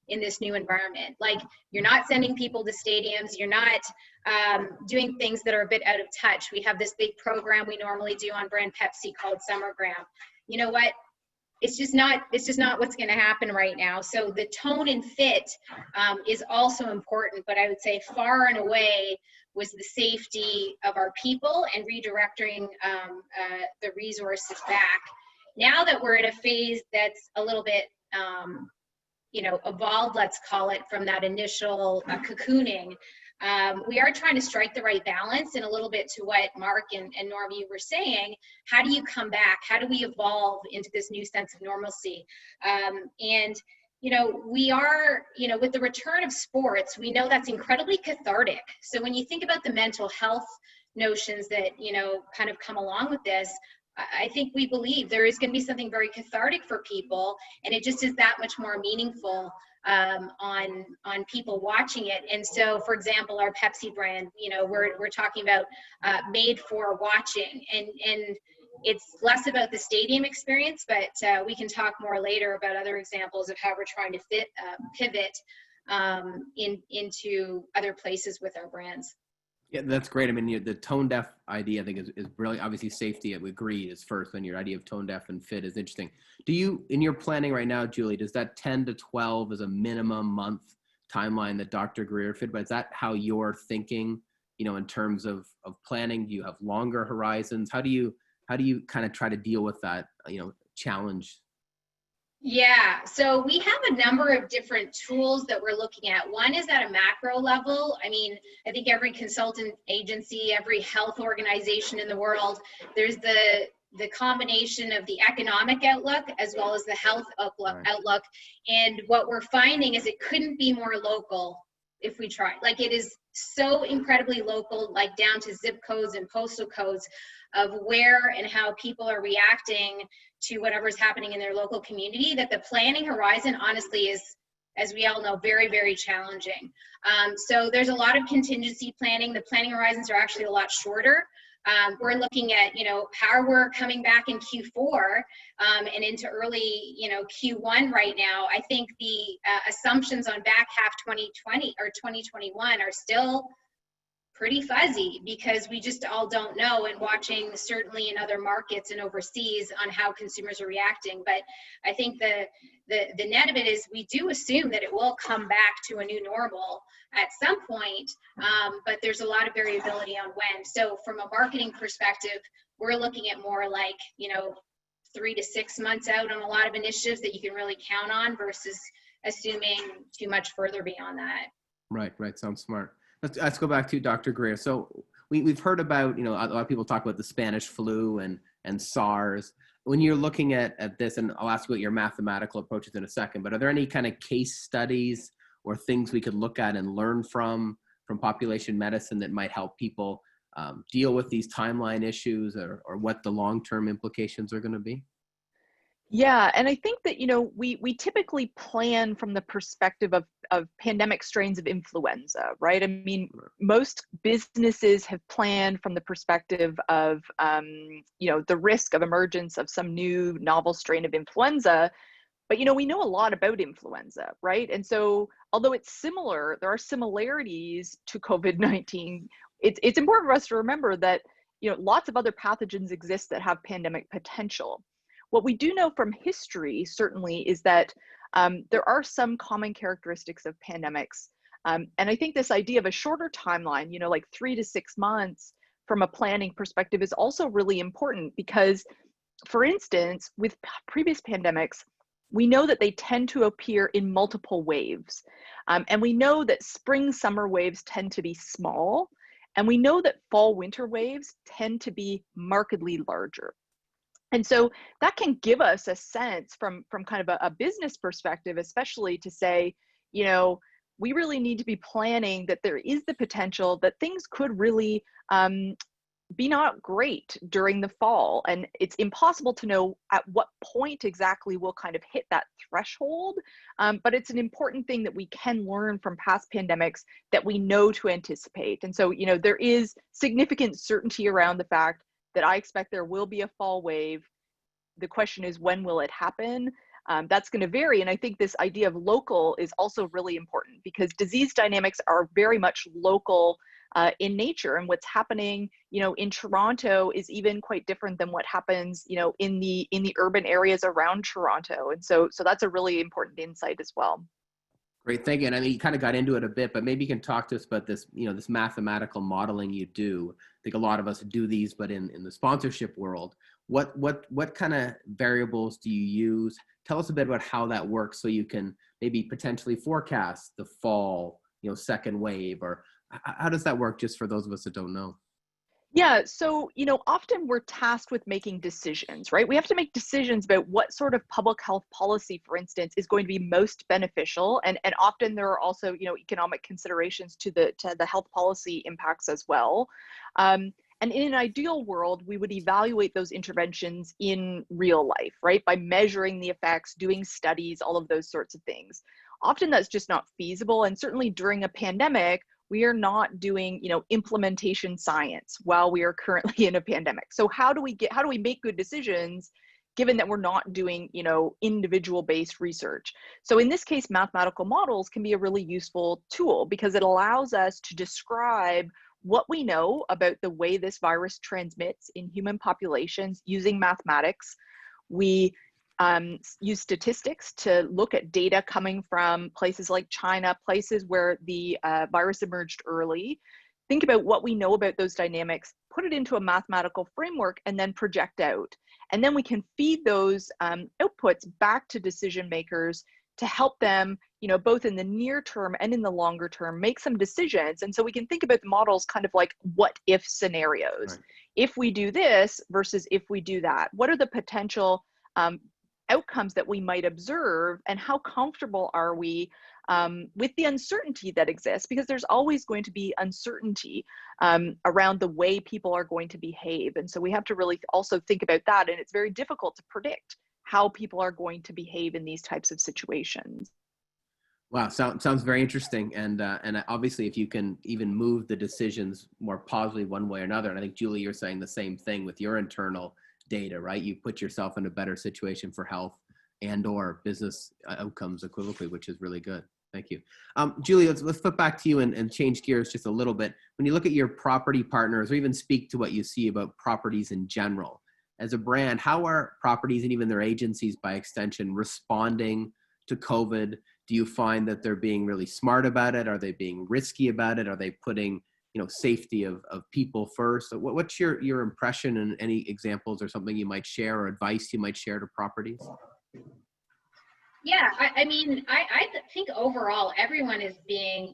in this new environment. Like, you're not sending people to stadiums, you're not doing things that are a bit out of touch. We have this big program we normally do on brand Pepsi called Summergram. You know what? It's just not what's going to happen right now. So the tone and fit is also important, but I would say far and away was the safety of our people and redirecting the resources back. Now that we're at a phase that's a little bit you know, evolved, let's call it, from that initial cocooning, we are trying to strike the right balance, and a little bit to what Mark and Norm, you were saying, how do you come back? How do we evolve into this new sense of normalcy? And, you know, we are, you know, with the return of sports, we know that's incredibly cathartic. So when you think about the mental health notions that, you know, kind of come along with this, I think we believe there is going to be something very cathartic for people, and it just is that much more meaningful on people watching it. And so, for example, our Pepsi brand, you know, we're talking about made for watching, and it's less about the stadium experience, but we can talk more later about other examples of how we're trying to pivot into other places with our brands.
Yeah, that's great. I mean, the tone deaf idea, I think, is brilliant. Obviously, safety, we agree, is first, and your idea of tone deaf and fit is interesting. Do you, in your planning right now, Julie, does that 10 to 12 as a minimum month timeline that Dr. Greer fit, but is that how you're thinking, you know, in terms of planning? Do you have longer horizons? How do you kind of try to deal with that, you know, challenge?
Yeah, so we have a number of different tools that we're looking at. One is at a macro level. I mean, I think every consultant agency, every health organization in the world, there's the combination of the economic outlook as well as the health outlook. And what we're finding is it couldn't be more local if we try. Like, it is so incredibly local, like down to zip codes and postal codes of where and how people are reacting to whatever's happening in their local community, that the planning horizon honestly is, as we all know, very, very challenging. So there's a lot of contingency planning. The planning horizons are actually a lot shorter. We're looking at, you know, how we're coming back in Q4 and into early, you know, Q1 right now. I think the assumptions on back half 2020 or 2021 are still pretty fuzzy, because we just all don't know, and watching certainly in other markets and overseas on how consumers are reacting. But I think the net of it is we do assume that it will come back to a new normal at some point, but there's a lot of variability on when. So from a marketing perspective, we're looking at more like, you know, 3 to 6 months out on a lot of initiatives that you can really count on, versus assuming too much further beyond that.
Right, right. Sounds smart. Let's go back to Dr. Greer. So we've heard about, a lot of people talk about the Spanish flu and SARS. When you're looking at this, and I'll ask you what your mathematical approaches in a second, but are there any kind of case studies or things we could look at and learn from population medicine that might help people deal with these timeline issues, or what the long-term implications are going to be?
Yeah, and I think that, we typically plan from the perspective of pandemic strains of influenza, right? I mean, most businesses have planned from the perspective of, the risk of emergence of some new novel strain of influenza. But, we know a lot about influenza, right? And so although it's similar, there are similarities to COVID-19. It's important for us to remember that, lots of other pathogens exist that have pandemic potential. What we do know from history, certainly, is that there are some common characteristics of pandemics. And I think this idea of a shorter timeline, like 3 to 6 months from a planning perspective, is also really important because, for instance, with previous pandemics, we know that they tend to appear in multiple waves. And we know that spring-summer waves tend to be small. And we know that fall-winter waves tend to be markedly larger. And so that can give us a sense from kind of a business perspective, especially to say, we really need to be planning that there is the potential that things could really be not great during the fall. And it's impossible to know at what point exactly we'll kind of hit that threshold. But it's an important thing that we can learn from past pandemics that we know to anticipate. And so, there is significant certainty around the fact that I expect there will be a fall wave. The question is, when will it happen? That's going to vary. And I think this idea of local is also really important because disease dynamics are very much local in nature. And what's happening, in Toronto is even quite different than what happens, in the urban areas around Toronto. And so that's a really important insight as well.
Great, thank you. And I mean, you kind of got into it a bit, but maybe you can talk to us about this, this mathematical modeling you do. I think a lot of us do these, but in the sponsorship world, what kind of variables do you use? Tell us a bit about how that works so you can maybe potentially forecast the fall, second wave, or how does that work, just for those of us that don't know?
Yeah, so, often we're tasked with making decisions, right? We have to make decisions about what sort of public health policy, for instance, is going to be most beneficial. And often there are also, economic considerations to the health policy impacts as well. And in an ideal world, we would evaluate those interventions in real life, right? By measuring the effects, doing studies, all of those sorts of things. Often that's just not feasible. And certainly during a pandemic, we are not doing, implementation science while we are currently in a pandemic. So how do we make good decisions given that we're not doing, individual based research? So in this case, mathematical models can be a really useful tool because it allows us to describe what we know about the way this virus transmits in human populations using mathematics. We use statistics to look at data coming from places like China, places where the virus emerged early, think about what we know about those dynamics, put it into a mathematical framework, and then project out. And then we can feed those outputs back to decision makers to help them, both in the near term and in the longer term, make some decisions. And so we can think about the models kind of like what if scenarios. Right. If we do this versus if we do that, what are the potential outcomes that we might observe, and how comfortable are we with the uncertainty that exists? Because there's always going to be uncertainty around the way people are going to behave. And so we have to really also think about that. And it's very difficult to predict how people are going to behave in these types of situations.
Wow, sounds very interesting. And obviously, if you can even move the decisions more positively one way or another, and I think, Julie, you're saying the same thing with your internal data, right? You put yourself in a better situation for health and or business outcomes equivocally, which is really good. Thank you. Julie, let's flip back to you and change gears just a little bit. When you look at your property partners, or even speak to what you see about properties in general, as a brand, how are properties and even their agencies by extension responding to COVID? Do you find that they're being really smart about it? Are they being risky about it? Are they putting safety of people first? What's your impression, and any examples or something you might share or advice you might share to properties?
Yeah, I mean, I think overall everyone is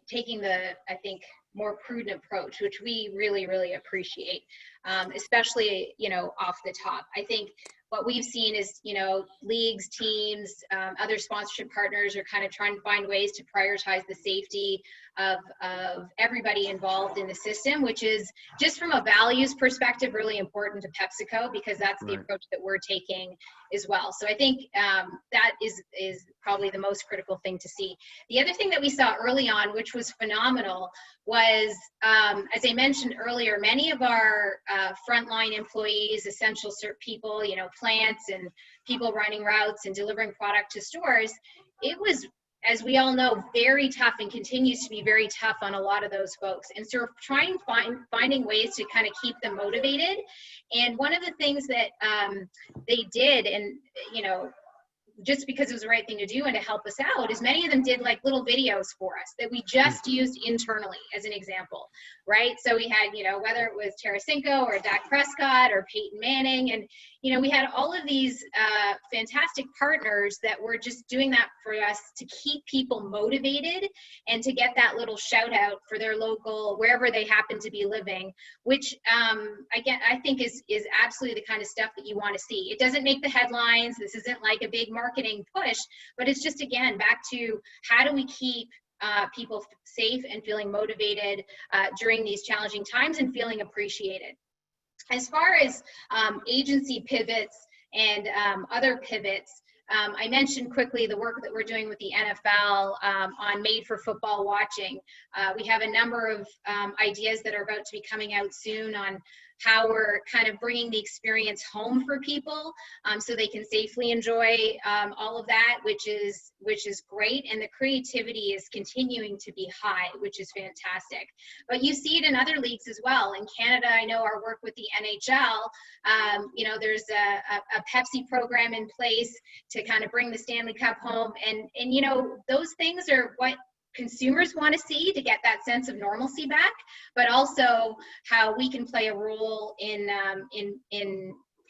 taking the, I think, more prudent approach, which we really, really appreciate, especially, off the top. I think what we've seen is, leagues, teams, other sponsorship partners are kind of trying to find ways to prioritize the safety of everybody involved in the system, which is just from a values perspective really important to PepsiCo, because that's the approach that we're taking as well. So I think that is probably the most critical thing to see. The other thing that we saw early on, which was phenomenal, was, as I mentioned earlier, many of our frontline employees, essential people, plants and people running routes and delivering product to stores, it was, as we all know, very tough and continues to be very tough on a lot of those folks. And so we're finding ways to kind of keep them motivated. And one of the things that they did, and just because it was the right thing to do and to help us out, is many of them did like little videos for us that we just used internally as an example, right? So we had, whether it was Tarasenko or Dak Prescott or Peyton Manning, and, we had all of these fantastic partners that were just doing that for us to keep people motivated and to get that little shout out for their local, wherever they happen to be living, which again, I think is absolutely the kind of stuff that you want to see. It doesn't make the headlines. This isn't like a big marketing push, but it's just, again, back to how do we keep people safe and feeling motivated during these challenging times and feeling appreciated. As far as agency pivots and other pivots, I mentioned quickly the work that we're doing with the NFL on Made for Football watching. We have a number of ideas that are about to be coming out soon on how we're kind of bringing the experience home for people so they can safely enjoy all of that, which is great. And the creativity is continuing to be high, which is fantastic. But you see it in other leagues as well. In Canada, I know our work with the NHL, there's a Pepsi program in place to kind of bring the Stanley Cup home. And those things are what consumers want to see to get that sense of normalcy back, but also how we can play a role in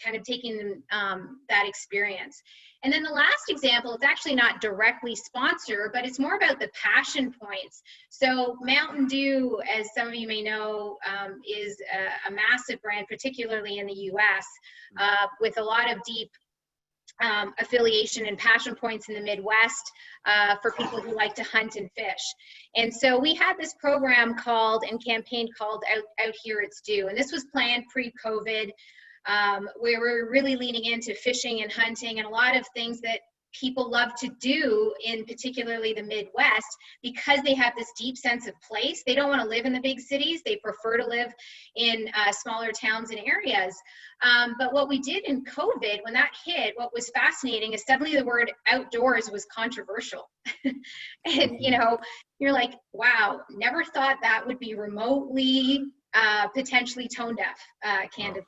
kind of taking that experience. And then the last example, it's actually not directly sponsored, but it's more about the passion points. So Mountain Dew, as some of you may know, is a massive brand, particularly in the US, with a lot of deep affiliation and passion points in the Midwest for people who like to hunt and fish. And so we had this program campaign called Out Here It's Due. And this was planned pre-COVID, where we're really leaning into fishing and hunting and a lot of things that people love to do in particularly the Midwest, because they have this deep sense of place. They don't want to live in the big cities. They prefer to live in smaller towns and areas. But what we did in COVID, when that hit, what was fascinating is suddenly the word outdoors was controversial. And, you're like, wow, never thought that would be remotely potentially tone deaf, candidly.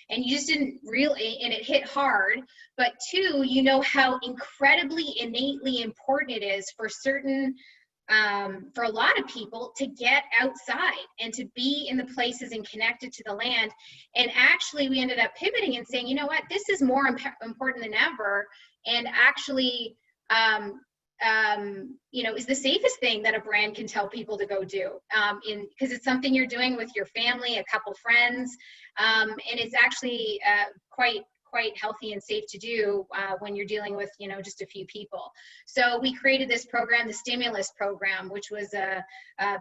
And you just didn't really, and it hit hard. But two, how incredibly innately important it is for for a lot of people to get outside and to be in the places and connected to the land. And actually we ended up pivoting and saying, you know what, this is more important than ever. And actually, is the safest thing that a brand can tell people to go do, because it's something you're doing with your family, a couple friends, and it's actually quite healthy and safe to do when you're dealing with just a few people. So we created this program, the stimulus program, which was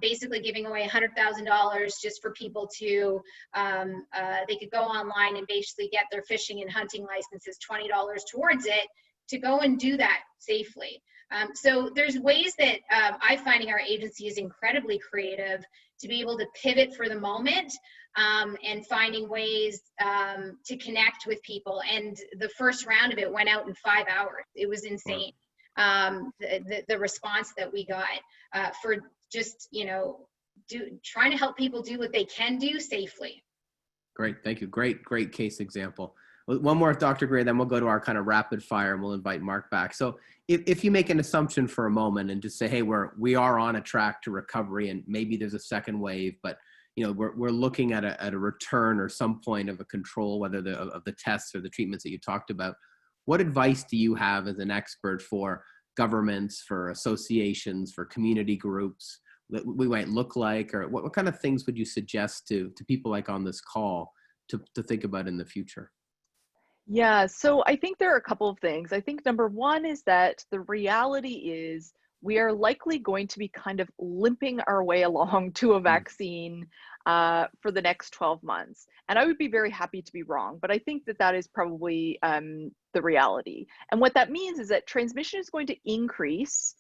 basically giving away $100,000 just for people to they could go online and basically get their fishing and hunting licenses, $20 towards it, to go and do that safely. So there's ways that I'm finding our agency is incredibly creative to be able to pivot for the moment and finding ways to connect with people. And the first round of it went out in 5 hours. It was insane. The response that we got for just, trying to help people do what they can do safely.
Great, thank you. Great case example. One more, Dr. Gray, then we'll go to our kind of rapid fire and we'll invite Mark back. So if you make an assumption for a moment and just say, hey, we are on a track to recovery and maybe there's a second wave, but we're looking at a return or some point of a control, whether of the tests or the treatments that you talked about. What advice do you have as an expert for governments, for associations, for community groups that we might look like, or what kind of things would you suggest to people like on this call to think about in the future?
Yeah, so I think there are a couple of things. I think number one is that the reality is we are likely going to be kind of limping our way along to a vaccine for the next 12 months. And I would be very happy to be wrong, but I think that that is probably the reality. And what that means is that transmission is going to increase.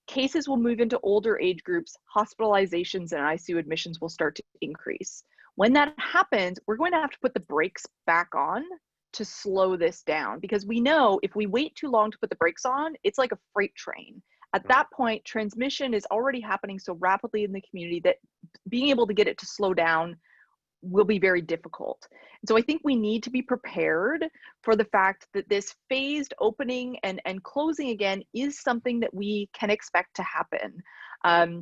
Cases will move into older age groups, hospitalizations and ICU admissions will start to increase. When that happens, we're going to have to put the brakes back on to slow this down, because we know if we wait too long to put the brakes on, it's like a freight train. At that point, transmission is already happening so rapidly in the community that being able to get it to slow down will be very difficult. And so I think we need to be prepared for the fact that this phased opening and closing again is something that we can expect to happen.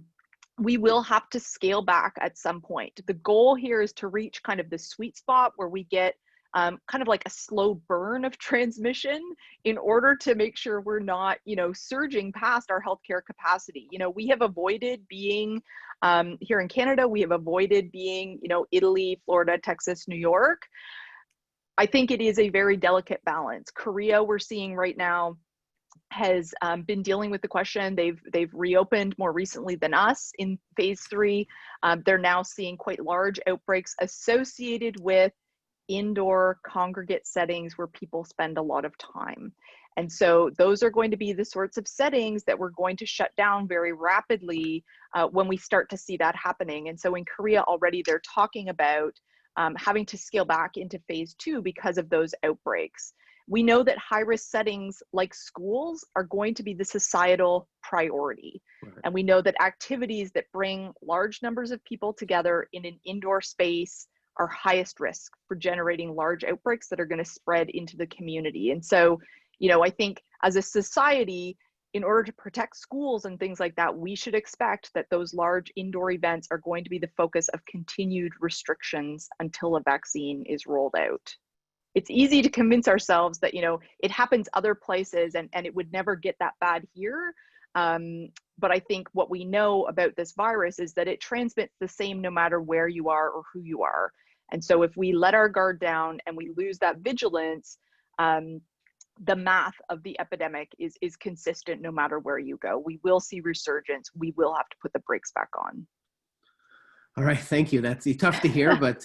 We will have to scale back at some point. The goal here is to reach kind of the sweet spot where we get kind of like a slow burn of transmission in order to make sure we're not, surging past our healthcare capacity. We have avoided being here in Canada, we have avoided being, Italy, Florida, Texas, New York. I think it is a very delicate balance. Korea, we're seeing right now, has been dealing with the question. They've reopened more recently than us in phase 3. They're now seeing quite large outbreaks associated with indoor congregate settings where people spend a lot of time. And so those are going to be the sorts of settings that we're going to shut down very rapidly when we start to see that happening. And so in Korea already, they're talking about having to scale back into phase 2 because of those outbreaks. We know that high-risk settings like schools are going to be the societal priority. Right. And we know that activities that bring large numbers of people together in an indoor space are highest risk for generating large outbreaks that are going to spread into the community. And so, I think as a society, in order to protect schools and things like that, we should expect that those large indoor events are going to be the focus of continued restrictions until a vaccine is rolled out. It's easy to convince ourselves that, it happens other places and it would never get that bad here. But I think what we know about this virus is that it transmits the same no matter where you are or who you are. And so if we let our guard down and we lose that vigilance, the math of the epidemic is consistent no matter where you go. We will see resurgence. We will have to put the brakes back on.
All right, thank you. That's tough to hear, but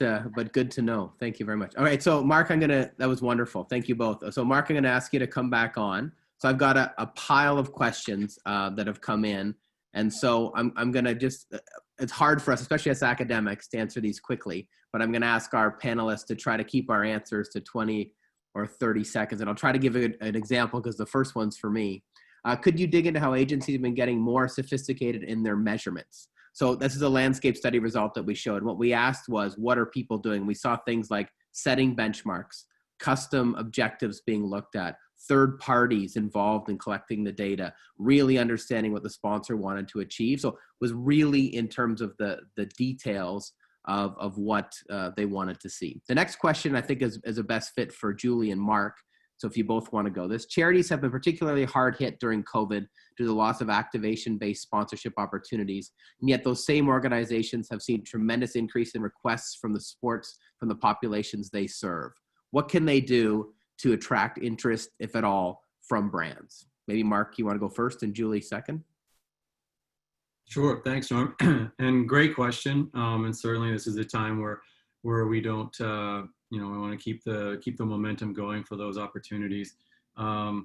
good to know. Thank you very much. All right, so Mark, that was wonderful. Thank you both. So Mark, I'm gonna ask you to come back on. So I've got a pile of questions that have come in. And so I'm gonna just, it's hard for us, especially as academics, to answer these quickly, but I'm gonna ask our panelists to try to keep our answers to 20 or 30 seconds. And I'll try to give an example because the first one's for me. Could you dig into how agencies have been getting more sophisticated in their measurements? So this is a landscape study result that we showed. What we asked was, what are people doing? We saw things like setting benchmarks, custom objectives being looked at, third parties involved in collecting the data, really understanding what the sponsor wanted to achieve. So it was really in terms of the details of what they wanted to see. The next question I think is a best fit for Julie and Mark. So if you both want to go this, charities have been particularly hard hit during COVID due to the loss of activation-based sponsorship opportunities. And yet those same organizations have seen tremendous increase in requests from the sports, from the populations they serve. What can they do to attract interest, if at all, from brands? Maybe Mark, you want to go first and Julie second?
Sure, thanks, Norm. And great question. And certainly this is a time where we don't, we want to keep the momentum going for those opportunities. I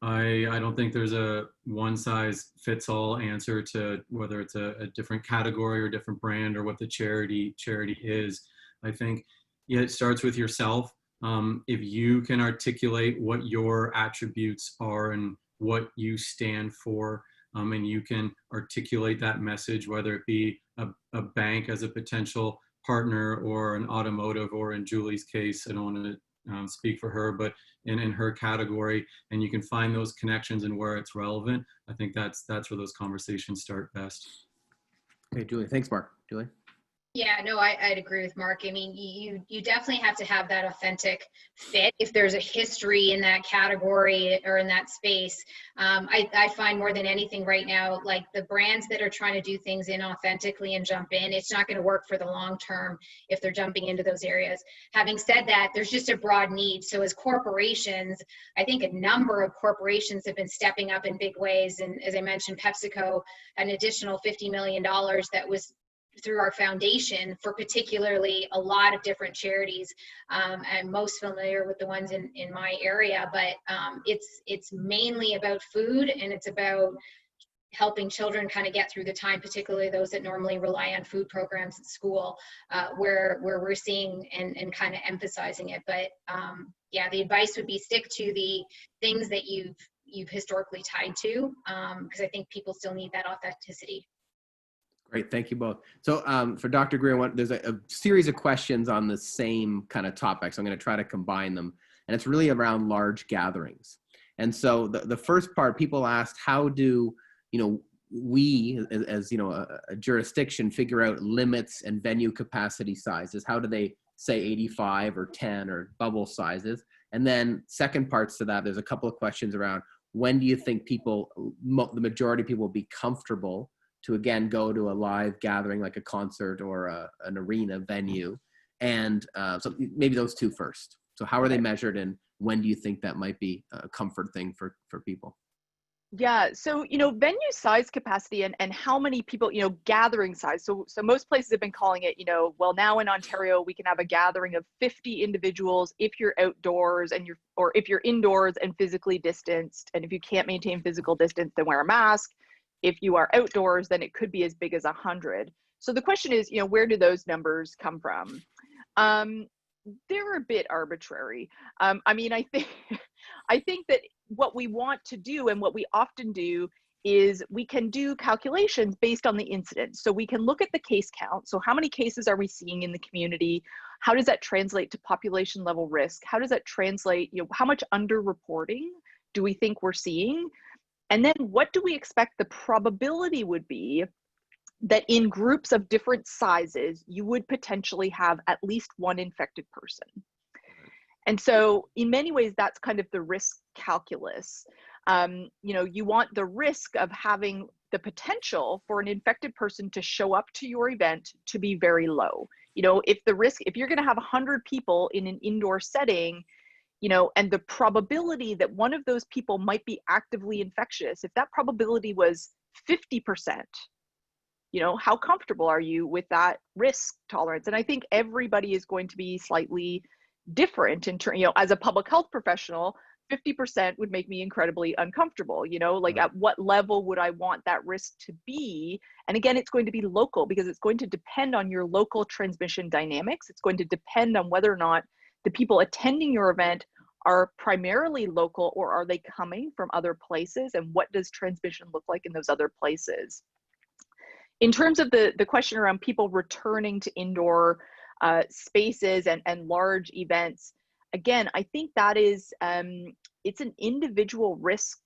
don't think there's a one size fits all answer to whether it's a different category or different brand or what the charity is. I think it starts with yourself. If you can articulate what your attributes are and what you stand for, and you can articulate that message, whether it be a bank as a potential partner or an automotive, or in Julie's case, I don't want to speak for her, but in her category, and you can find those connections and where it's relevant, I think that's where those conversations start best.
Okay, Julie. Thanks, Mark. Julie?
Yeah, no, I'd agree with Mark. I mean, you definitely have to have that authentic fit. If there's a history in that category or in that space, I find more than anything right now, like the brands that are trying to do things inauthentically and jump in, it's not going to work for the long term if they're jumping into those areas. Having said that, there's just a broad need. So as corporations, I think a number of corporations have been stepping up in big ways. And as I mentioned, PepsiCo, an additional $50 million that was through our foundation for particularly a lot of different charities. I'm most familiar with the ones in my area, but it's mainly about food, and it's about helping children kind of get through the time, particularly those that normally rely on food programs at school, where we're seeing and kind of emphasizing it. But yeah, the advice would be stick to the things that you've historically tied to, because I think people still need that authenticity.
Great, thank you both. So for Dr. Greer, there's a series of questions on the same kind of topic, so I'm going to try to combine them, and it's really around large gatherings. And so the first part, people asked, how do we as a jurisdiction figure out limits and venue capacity sizes? How do they say 85 or 10 or bubble sizes? And then second parts to that, there's a couple of questions around when do you think the majority of people will be comfortable to again go to a live gathering like a concert or an arena venue, and so maybe those two first. So how are they measured, and when do you think that might be a comfort thing for people?
Yeah, so venue size capacity and how many people, gathering size. So most places have been calling it, well, now in Ontario we can have a gathering of 50 individuals if you're outdoors or if you're indoors and physically distanced, and if you can't maintain physical distance, then wear a mask. If you are outdoors, then it could be as big as 100. So the question is, where do those numbers come from? They're a bit arbitrary. I mean, I think that what we want to do and what we often do is we can do calculations based on the incidence. So we can look at the case count. So how many cases are we seeing in the community? How does that translate to population level risk? How does that translate, how much underreporting do we think we're seeing? And then what do we expect the probability would be that in groups of different sizes, you would potentially have at least one infected person? And so in many ways, that's kind of the risk calculus. You want the risk of having the potential for an infected person to show up to your event to be very low. If you're going to have 100 people in an indoor setting, and the probability that one of those people might be actively infectious, if that probability was 50%, how comfortable are you with that risk tolerance? And I think everybody is going to be slightly different in terms, as a public health professional, 50% would make me incredibly uncomfortable, like at what level would I want that risk to be? And again, it's going to be local because it's going to depend on your local transmission dynamics. It's going to depend on whether or not the people attending your event are primarily local, or are they coming from other places, and what does transmission look like in those other places? In terms of the question around people returning to indoor spaces and large events, again, I think that is, it's an individual risk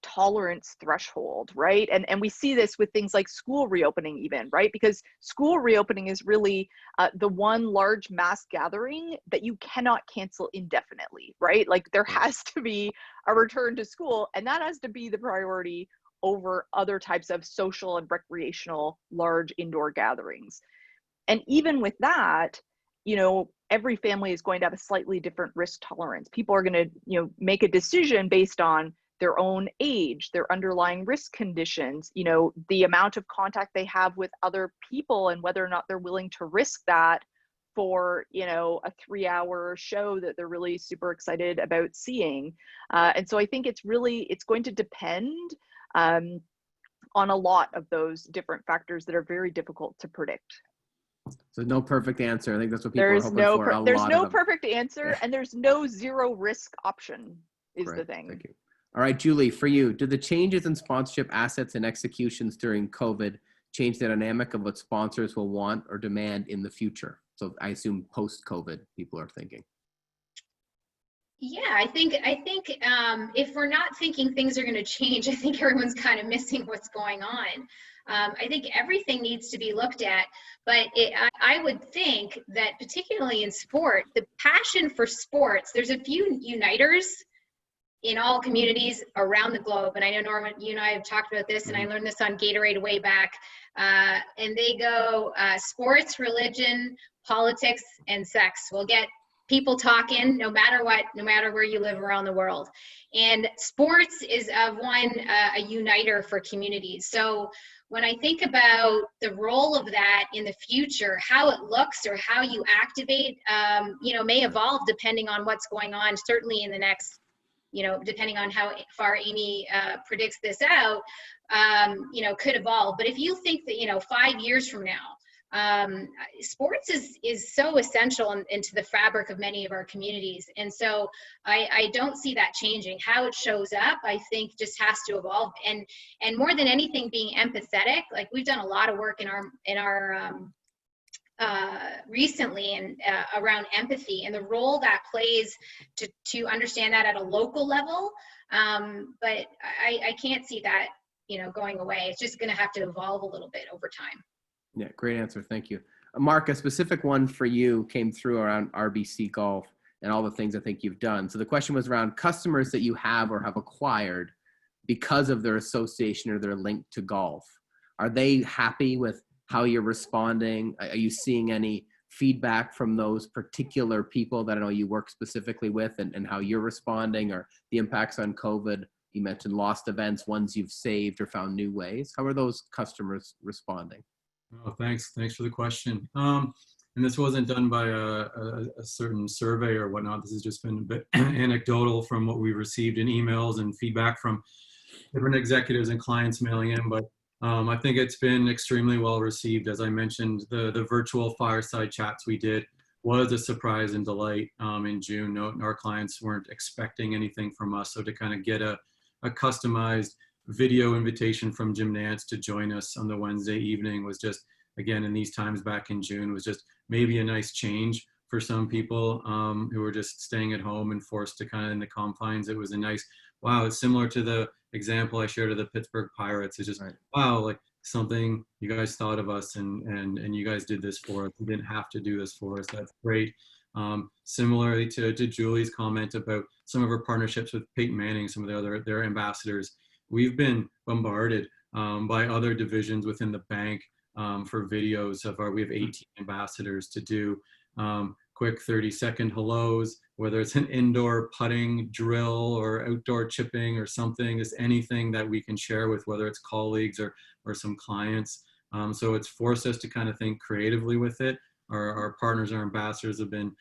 tolerance threshold, right? And we see this with things like school reopening even, right? Because school reopening is really the one large mass gathering that you cannot cancel indefinitely, right? Like there has to be a return to school, and that has to be the priority over other types of social and recreational large indoor gatherings. And even with that, every family is going to have a slightly different risk tolerance. People are going to, make a decision based on their own age, their underlying risk conditions, the amount of contact they have with other people, and whether or not they're willing to risk that for, a 3-hour show that they're really super excited about seeing. And so I think it's going to depend on a lot of those different factors that are very difficult to predict.
So no perfect answer. I think that's what people are hoping for.
There's no perfect answer, and there's no zero risk option is
Correct.
The thing.
Thank you. All right, Julie, for you, did the changes in sponsorship assets and executions during COVID change the dynamic of what sponsors will want or demand in the future? So I assume post-COVID, people are thinking.
Yeah, I think if we're not thinking things are going to change, I think everyone's kind of missing what's going on. I think everything needs to be looked at, but I would think that particularly in sport, the passion for sports, there's a few uniters in all communities around the globe. And I know, Norman, you and I have talked about this, and I learned this on Gatorade way back. And they go sports, religion, politics, and sex. We'll get people talking no matter what, no matter where you live around the world. And sports is a uniter for communities. So when I think about the role of that in the future, how it looks or how you activate, may evolve depending on what's going on, certainly in the next, depending on how far Amy predicts this out, could evolve. But if you think that, 5 years from now, sports is so essential into the fabric of many of our communities. And so I don't see that changing. How it shows up, I think, just has to evolve. And more than anything, being empathetic. Like, we've done a lot of work in our recently and around empathy and the role that plays to understand that at a local level. But I can't see that, going away. It's just going to have to evolve a little bit over time.
Yeah, great answer. Thank you. Mark, a specific one for you came through around RBC Golf and all the things I think you've done. So the question was around customers that you have or have acquired because of their association or their link to golf. Are they happy with how you're responding? Are you seeing any feedback from those particular people that I know you work specifically with, and how you're responding, or the impacts on COVID? You mentioned lost events, ones you've saved or found new ways. How are those customers responding?
Oh, thanks for the question. And this wasn't done by a certain survey or whatnot. This has just been a bit anecdotal from what we received in emails and feedback from different executives and clients mailing in. But I think it's been extremely well received. As I mentioned, the virtual fireside chats we did was a surprise and delight in June. Our clients weren't expecting anything from us. So to kind of get a customized video invitation from Jim Nance to join us on the Wednesday evening was just, again, in these times back in June, was just maybe a nice change for some people who were just staying at home and forced to kind of in the confines. It was a nice, wow, it's similar to the example I shared of the Pittsburgh Pirates. It's just, wow, like something you guys thought of us and you guys did this for us. You didn't have to do this for us. That's great. Similarly to Julie's comment about some of our partnerships with Peyton Manning, some of their ambassadors, we've been bombarded by other divisions within the bank for videos of we have 18 ambassadors to do quick 30-second hellos, whether it's an indoor putting drill or outdoor chipping or something, just anything that we can share with, whether it's colleagues or some clients. So it's forced us to kind of think creatively with it. Our partners, our ambassadors have been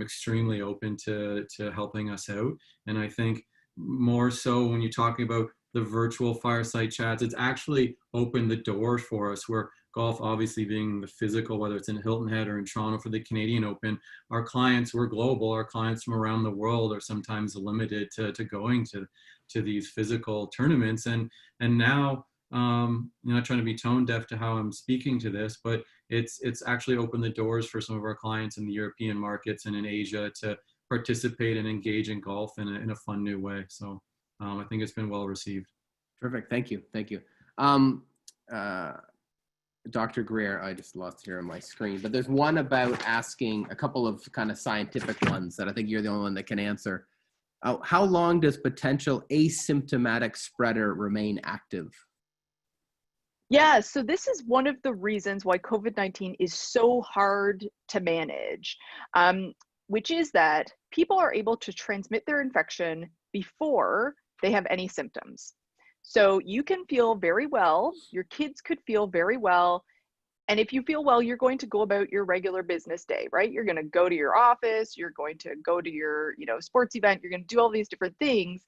extremely open to helping us out. And I think more so when you're talking about the virtual fireside chats, it's actually opened the doors for us, where golf obviously being the physical, whether it's in Hilton Head or in Toronto for the Canadian Open, our clients, we're global, our clients from around the world are sometimes limited to going to these physical tournaments. And now, not trying to be tone deaf to how I'm speaking to this, but it's actually opened the doors for some of our clients in the European markets and in Asia to participate and engage in golf in a fun new way. So I think it's been well received.
Terrific. Thank you. Thank you. Dr. Greer, I just lost here on my screen, but there's one about asking a couple of kind of scientific ones that I think you're the only one that can answer. How long does potential asymptomatic spreader remain active?
Yeah, so this is one of the reasons why COVID-19 is so hard to manage, which is that people are able to transmit their infection before they have any symptoms. So you can feel very well, your kids could feel very well, and if you feel well, you're going to go about your regular business day, right? You're going to go to your office, you're going to go to your, sports event, you're going to do all these different things,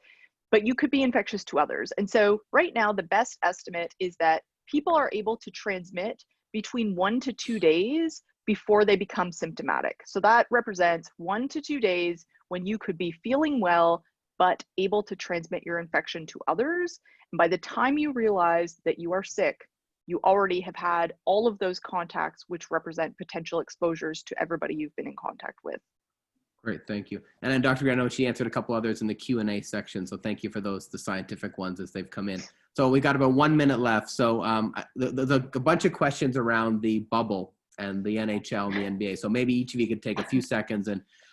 but you could be infectious to others. And so right now, the best estimate is that people are able to transmit between 1 to 2 days before they become symptomatic. So that represents 1 to 2 days when you could be feeling well, but able to transmit your infection to others. And by the time you realize that you are sick, you already have had all of those contacts, which represent potential exposures to everybody you've been in contact with.
Great, thank you. And then Dr. Greer, I know she answered a couple others in the Q&A section, so thank you for those, the scientific ones as they've come in. So we got about 1 minute left. So a bunch of questions around the bubble and the NHL and the NBA. So maybe each of you could take a few seconds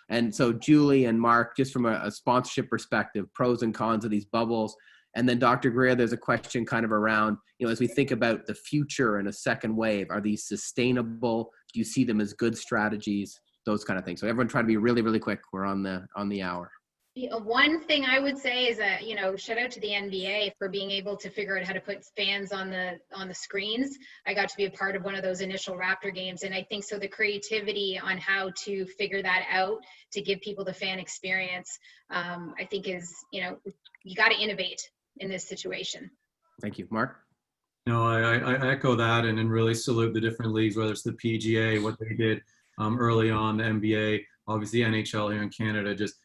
and so Julie and Mark, just from a sponsorship perspective, pros and cons of these bubbles. And then Dr. Greer, there's a question kind of around, as we think about the future and a second wave, are these sustainable? Do you see them as good strategies? Those kind of things. So everyone try to be really, really quick. We're on the hour.
One thing I would say is that, shout out to the NBA for being able to figure out how to put fans on the screens. I got to be a part of one of those initial Raptor games. And I think so the creativity on how to figure that out to give people the fan experience, I think is, you got to innovate in this situation.
Thank you. Mark?
No, I echo that and really salute the different leagues, whether it's the PGA, what they did early on, the NBA, obviously NHL here in Canada, just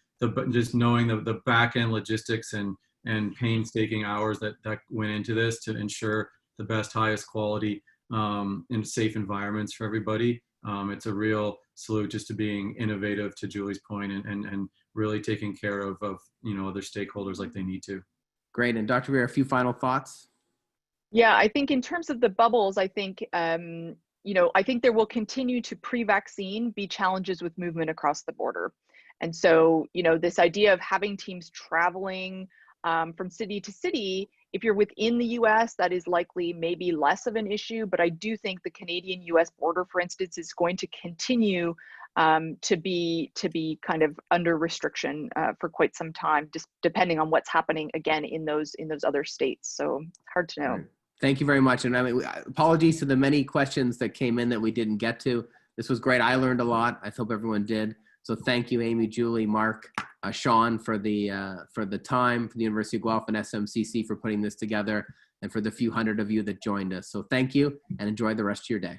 knowing the back end logistics and painstaking hours that went into this to ensure the best, highest quality and safe environments for everybody. It's a real salute just to being innovative, to Julie's point, and really taking care of other stakeholders like they need to.
Great. And Dr. Greer, a few final thoughts?
Yeah, I think in terms of the bubbles, I think I think there will continue to pre-vaccine be challenges with movement across the border. And so, this idea of having teams traveling from city to city, if you're within the US, that is likely maybe less of an issue. But I do think the Canadian-US border, for instance, is going to continue to be kind of under restriction for quite some time, just depending on what's happening again in those other states. So hard to know.
Right. Thank you very much. And apologies to the many questions that came in that we didn't get to. This was great. I learned a lot. I hope everyone did. So thank you, Amy, Julie, Mark, Sean for the time, for the University of Guelph and SMCC for putting this together, and for the few hundred of you that joined us. So thank you and enjoy the rest of your day.